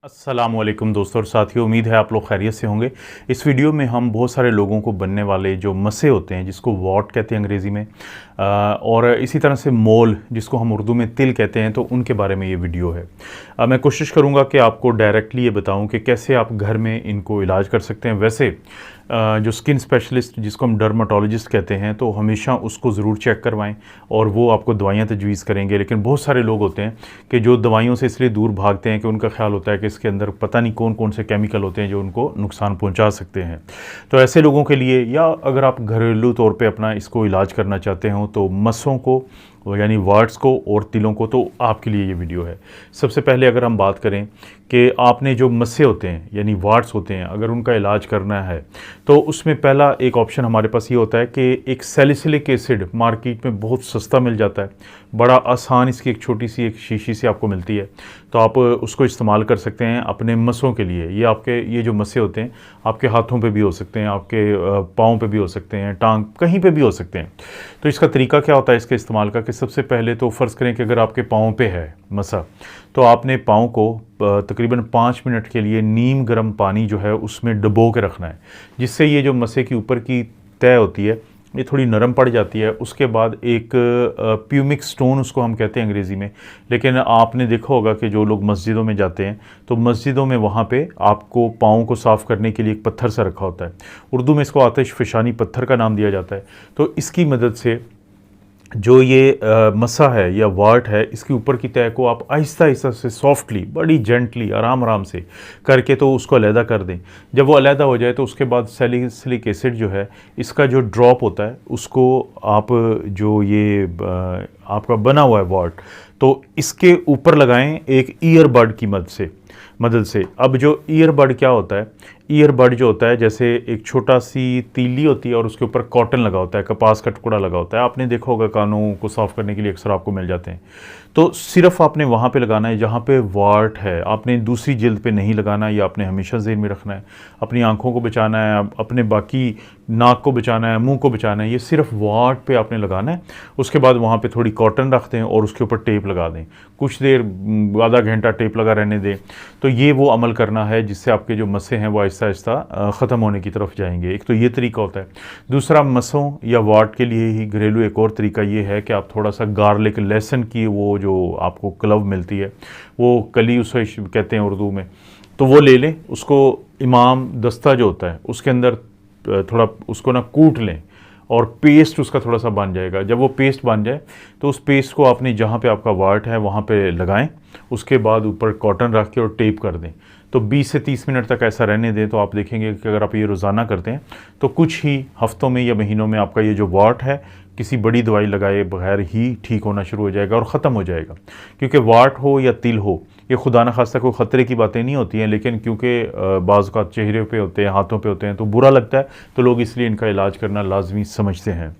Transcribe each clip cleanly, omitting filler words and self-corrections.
अस्सलामुअलैकुम दोस्तों और साथियों, उम्मीद है आप लोग खैरियत से होंगे। इस वीडियो में हम बहुत सारे लोगों को बनने वाले जो मस्से होते हैं, जिसको वॉट कहते हैं अंग्रेज़ी में, और इसी तरह से मोल, जिसको हम उर्दू में तिल कहते हैं, तो उनके बारे में ये वीडियो है। मैं कोशिश करूँगा कि आपको डायरेक्टली ये बताऊँ कि कैसे आप घर में इनको इलाज कर सकते हैं। वैसे जो स्किन स्पेशलिस्ट, जिसको हम डर्माटोलॉजिस्ट कहते हैं, तो हमेशा उसको ज़रूर चेक करवाएं और वो आपको दवाइयाँ तजवीज़ करेंगे। लेकिन बहुत सारे लोग होते हैं कि जो दवाइयों से इसलिए दूर भागते हैं कि उनका ख्याल होता है कि इसके अंदर पता नहीं कौन कौन से केमिकल होते हैं जो उनको नुकसान पहुंचा सकते हैं। तो ऐसे लोगों के लिए, या अगर आप घरेलू तौर पे अपना इसको इलाज करना चाहते हो, तो मस्सों को यानी वार्ड्स को और तिलों को, तो आपके लिए ये वीडियो है। सबसे पहले अगर हम बात करें कि आपने जो मस्से होते हैं यानी वार्ड्स होते हैं, अगर उनका इलाज करना है, तो उसमें पहला एक ऑप्शन हमारे पास ये होता है कि एक सैलिसिलिक एसिड मार्केट में बहुत सस्ता मिल जाता है, बड़ा आसान, इसकी एक छोटी सी एक शीशी से आपको मिलती है, तो आप उसको इस्तेमाल कर सकते हैं अपने मस्सों के लिए। ये जो मस्से होते हैं आपके हाथों पे भी हो सकते हैं, आपके पाँव पे भी हो सकते हैं, टांग कहीं पे भी हो सकते हैं। तो इसका तरीका क्या होता है इसके इस्तेमाल का, कि सबसे पहले तो फ़र्ज़ करें कि अगर आपके पाँव पे है मस्सा, तो आपने पाँव को तकरीबन 5 मिनट के लिए नीम गर्म पानी जो है उसमें डुबो के रखना है, जिससे ये जो मस्से की ऊपर की तय होती है ये थोड़ी नरम पड़ जाती है। उसके बाद एक प्यूमिक स्टोन उसको हम कहते हैं अंग्रेज़ी में, लेकिन आपने देखा होगा कि जो लोग मस्जिदों में जाते हैं तो मस्जिदों में वहाँ पे आपको पाँव को साफ़ करने के लिए एक पत्थर सा रखा होता है। उर्दू में इसको आतिश फ़िशानी पत्थर का नाम दिया जाता है। तो इसकी मदद से जो ये मस्सा है या वार्ट है, इसके ऊपर की तह को आप आहिस्ता आहिस्ता से सॉफ्टली, बड़ी जेंटली, आराम आराम से करके तो उसको अलहदा कर दें। जब वो अलहदा हो जाए तो उसके बाद सैलिसिलिक एसिड जो है, इसका जो ड्रॉप होता है, उसको आप जो ये आपका बना हुआ है वार्ट, तो इसके ऊपर लगाएं एक ईयरबड की मदद से। अब जो ईयरबड क्या होता है, ईयरबड जो होता है जैसे एक छोटा सी तीली होती है और उसके ऊपर कॉटन लगा होता है, कपास का टुकड़ा लगा होता है। आपने देखा होगा कानों को साफ़ करने के लिए अक्सर आपको मिल जाते हैं। तो सिर्फ आपने वहाँ पे लगाना है जहाँ पे वार्ट है, आपने दूसरी जिल्द पे नहीं लगाना है। ये आपने हमेशा ज़हन में रखना है। अपनी आँखों को बचाना है, अपने बाकी नाक को बचाना है, मुँह को बचाना है, ये सिर्फ वार्ट पे आपने लगाना है। उसके बाद वहाँ पे थोड़ी कॉटन रख दें और उसके ऊपर टेप लगा दें, कुछ देर, आधा घंटा टेप लगा रहने दें। तो ये वो अमल करना है जिससे आपके जो मस्से हैं वो आहिस्ता आहिस्ता ख़त्म होने की तरफ जाएंगे। एक तो ये तरीका होता है। दूसरा, मस्सों या वार्ट के लिए ही घरेलू एक और तरीका ये है कि आप थोड़ा सा गार्लिक, लहसुन की वो जो आपको क्लव मिलती है, वो कली उसे कहते हैं उर्दू में, तो वो ले लें। उसको इमाम दस्ता जो होता है उसके अंदर थोड़ा उसको ना कूट लें और पेस्ट उसका थोड़ा सा बन जाएगा। जब वो पेस्ट बन जाए तो उस पेस्ट को आपने जहाँ पे आपका वार्ट है वहाँ पे लगाएं। उसके बाद ऊपर कॉटन रख के और टेप कर दें। तो 20 से 30 मिनट तक ऐसा रहने दें। तो आप देखेंगे कि अगर आप ये रोज़ाना करते हैं तो कुछ ही हफ्तों में या महीनों में आपका ये जो वार्ट है किसी बड़ी दवाई लगाए बगैर ही ठीक होना शुरू हो जाएगा और ख़त्म हो जाएगा। क्योंकि वार्ट हो या तिल हो, ये खुदा न खास्ता कोई ख़तरे की बातें नहीं होती हैं, लेकिन क्योंकि बाज़ औक़ात चेहरे पे होते हैं, हाथों पे होते हैं, तो बुरा लगता है, तो लोग इसलिए इनका इलाज करना लाजमी समझते हैं।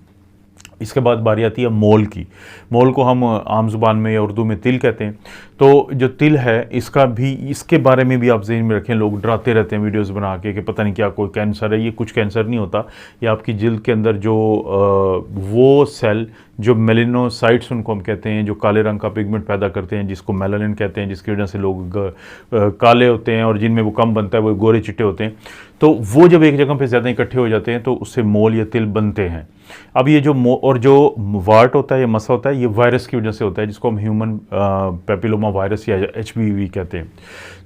इसके बाद बारी आती है मोल की। मोल को हम आम ज़ुबान में या उर्दू में तिल कहते हैं। तो जो तिल है, इसके बारे में भी आप ज़हन में रखें। लोग डराते रहते हैं वीडियोस बना के कि पता नहीं क्या कोई कैंसर है। ये कुछ कैंसर नहीं होता। ये आपकी जिल्द के अंदर जो वो सेल जो मेलिनोसाइट्स उनको हम कहते हैं, जो काले रंग का पिगमेंट पैदा करते हैं, जिसको मेलानिन कहते हैं, जिसकी वजह से लोग काले होते हैं और जिनमें वो कम बनता है वो गोरे चिट्टे होते हैं। तो वो जब एक जगह पे ज़्यादा इकट्ठे हो जाते हैं तो उससे मोल या तिल बनते हैं। अब ये जो वार्ट होता है या मस्सा होता है, ये वायरस की वजह से होता है, जिसको हम ह्यूमन पेपिलोमा वायरस या HPV कहते हैं।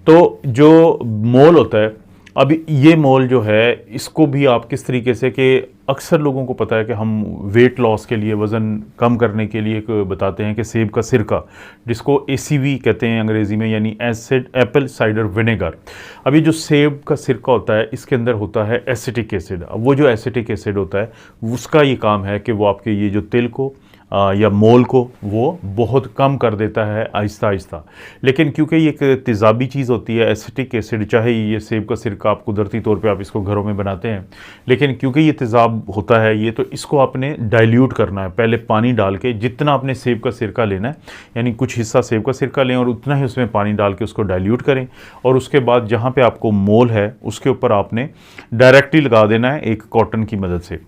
तो जो मोल होता है, अब ये मोल जो है, इसको भी आप किस तरीके से, कि अक्सर लोगों को पता है कि हम वेट लॉस के लिए, वज़न कम करने के लिए बताते हैं कि सेब का सिरका, जिसको ACV कहते हैं अंग्रेज़ी में, यानी एप्पल साइडर विनेगर। अब ये जो सेब का सिरका होता है, इसके अंदर होता है एसिटिक एसिड। अब वो जो एसिटिक एसिड होता है, उसका ये काम है कि वो आपके ये जो तिल को या मोल को वो बहुत कम कर देता है आहिस्ता आहिस्ता। लेकिन क्योंकि ये एक तेज़ाबी चीज़ होती है एसिटिक एसिड, चाहे ये सेब का सिरका आप कुदरती तौर पे आप इसको घरों में बनाते हैं, लेकिन क्योंकि ये तेज़ाब होता है ये, तो इसको आपने डाइल्यूट करना है। पहले पानी डाल के, जितना आपने सेब का सिरका लेना है, यानी कुछ हिस्सा सेब का सिरका लें और उतना ही उसमें पानी डाल के उसको डाइल्यूट करें। और उसके बाद जहाँ पे आपको मोल है उसके ऊपर आपने डायरेक्टली लगा देना है एक कॉटन की मदद से।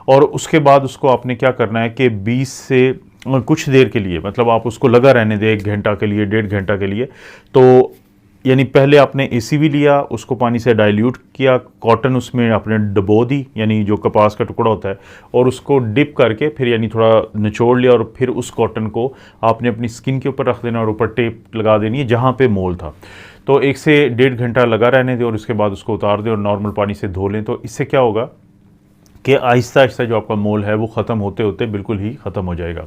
और उसके बाद उसको आपने क्या करना है कि 20 से कुछ देर के लिए, मतलब आप उसको लगा रहने दें, 1 घंटा के लिए, 1.5 घंटा के लिए। तो यानी पहले आपने एसीवी लिया, उसको पानी से डाइल्यूट किया, कॉटन उसमें आपने डबो दी, यानी जो कपास का टुकड़ा होता है, और उसको डिप करके फिर यानी थोड़ा निचोड़ लिया, और फिर उस कॉटन को आपने अपनी स्किन के ऊपर रख देना और ऊपर टेप लगा देनी है जहाँ पे मोल था। तो 1 से 1.5 घंटा लगा रहने दें और उसके बाद उसको उतार दें और नॉर्मल पानी से धो लें। तो इससे क्या होगा कि आहिस्ता आहिस्ता जो आपका मोल है वो ख़त्म होते होते बिल्कुल ही ख़त्म हो जाएगा।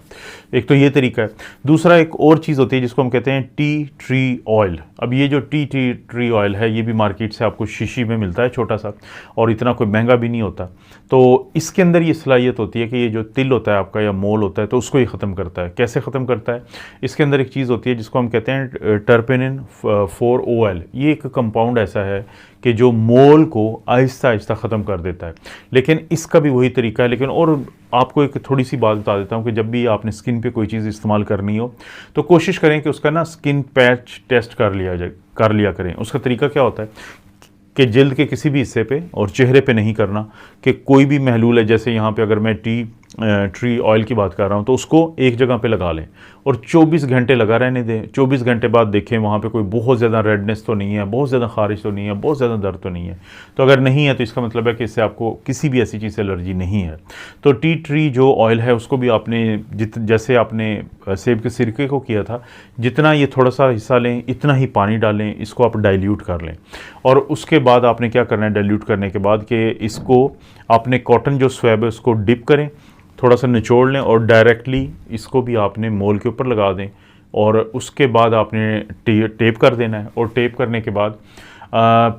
एक तो ये तरीका है। दूसरा एक और चीज़ होती है जिसको हम कहते हैं टी ट्री ऑयल। अब ये जो टी ट्री ऑयल है ये भी मार्केट से आपको शीशी में मिलता है छोटा सा, और इतना कोई महंगा भी नहीं होता। तो इसके अंदर ये सलाहियत होती है कि ये जो तिल होता है आपका या मोल होता है तो उसको ही ख़त्म करता है। कैसे ख़त्म करता है? इसके अंदर एक चीज़ होती है जिसको हम कहते हैं टर्पेनिन 4-OL। ये एक कंपाउंड ऐसा है कि जो मोल को आहिस्ता आहिस्ता ख़त्म कर देता है। लेकिन इसका भी वही तरीका है। लेकिन और आपको एक थोड़ी सी बात बता देता हूँ कि जब भी आपने स्किन पे कोई चीज़ इस्तेमाल करनी हो तो कोशिश करें कि उसका ना स्किन पैच टेस्ट कर लिया करें। उसका तरीका क्या होता है कि जल्द के किसी भी हिस्से पे और चेहरे पे नहीं करना, कि कोई भी महलूल है, जैसे यहाँ पे अगर मैं ट्री ऑयल की बात कर रहा हूँ तो उसको एक जगह पे लगा लें और 24 घंटे लगा रहने दें। 24 घंटे बाद देखें वहाँ पे कोई बहुत ज़्यादा रेडनेस तो नहीं है, बहुत ज़्यादा खारिश तो नहीं है, बहुत ज़्यादा दर्द तो नहीं है। तो अगर नहीं है तो इसका मतलब है कि इससे आपको किसी भी ऐसी चीज़ से एलर्जी नहीं है। तो टी ट्री जो ऑयल है उसको भी आपने जैसे आपने सेब के सिरके को किया था, जितना ये थोड़ा सा हिस्सा लें इतना ही पानी डालें, इसको आप डाइल्यूट कर लें। और उसके बाद आपने क्या करना है डाइल्यूट करने के बाद कि इसको आपने कॉटन जो स्वैब है उसको डिप करें, थोड़ा सा निचोड़ लें और डायरेक्टली इसको भी आपने मोल के ऊपर लगा दें। और उसके बाद आपने टेप कर देना है। और टेप करने के बाद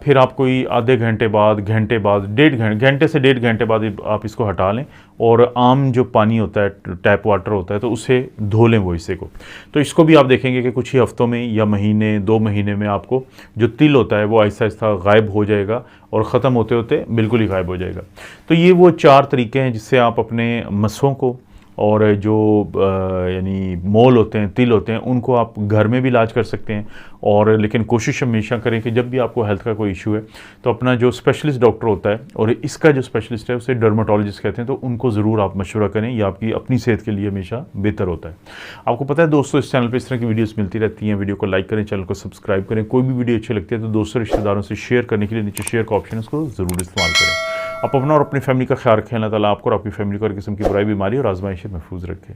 फिर आप कोई आधे घंटे बाद, घंटे बाद, घंटे से 1.5 घंटे बाद आप इसको हटा लें और आम जो पानी होता है, टैप वाटर होता है, तो उससे धो लें वो हिस्से को। तो इसको भी आप देखेंगे कि कुछ ही हफ्तों में या महीने 2 महीने में आपको जो तिल होता है वो आहिस्ता आहिस्ता गायब हो जाएगा और ख़त्म होते होते बिल्कुल ही गायब हो जाएगा। तो ये वो 4 तरीके हैं जिससे आप अपने मस्सों को और जो यानी मोल होते हैं, तिल होते हैं, उनको आप घर में भी इलाज कर सकते हैं। और लेकिन कोशिश हमेशा करें कि जब भी आपको हेल्थ का कोई इशू है तो अपना जो स्पेशलिस्ट डॉक्टर होता है, और इसका जो स्पेशलिस्ट है उसे डर्माटोलॉजिस्ट कहते हैं, तो उनको ज़रूर आप मशवरा करें। ये आपकी अपनी सेहत के लिए हमेशा बेहतर होता है। आपको पता है दोस्तों, इस चैनल पर इस तरह की वीडियोज़ मिलती रहती हैं। वीडियो को लाइक करें, चैनल को सब्सक्राइब करें। कोई भी वीडियो अच्छी लगती है तो दोस्तों रिश्तेदारों से शेयर करने के लिए नीचे शेयर का ऑप्शन है, उसको ज़रूर इस्तेमाल करें। आप अपना और अपनी फैमिली का ख्याल रखें। अल्लाह ताला आपको और आपकी फैमिली को हर किस्म की बुराई, बीमारी और आजमाइश से महफूज रखें।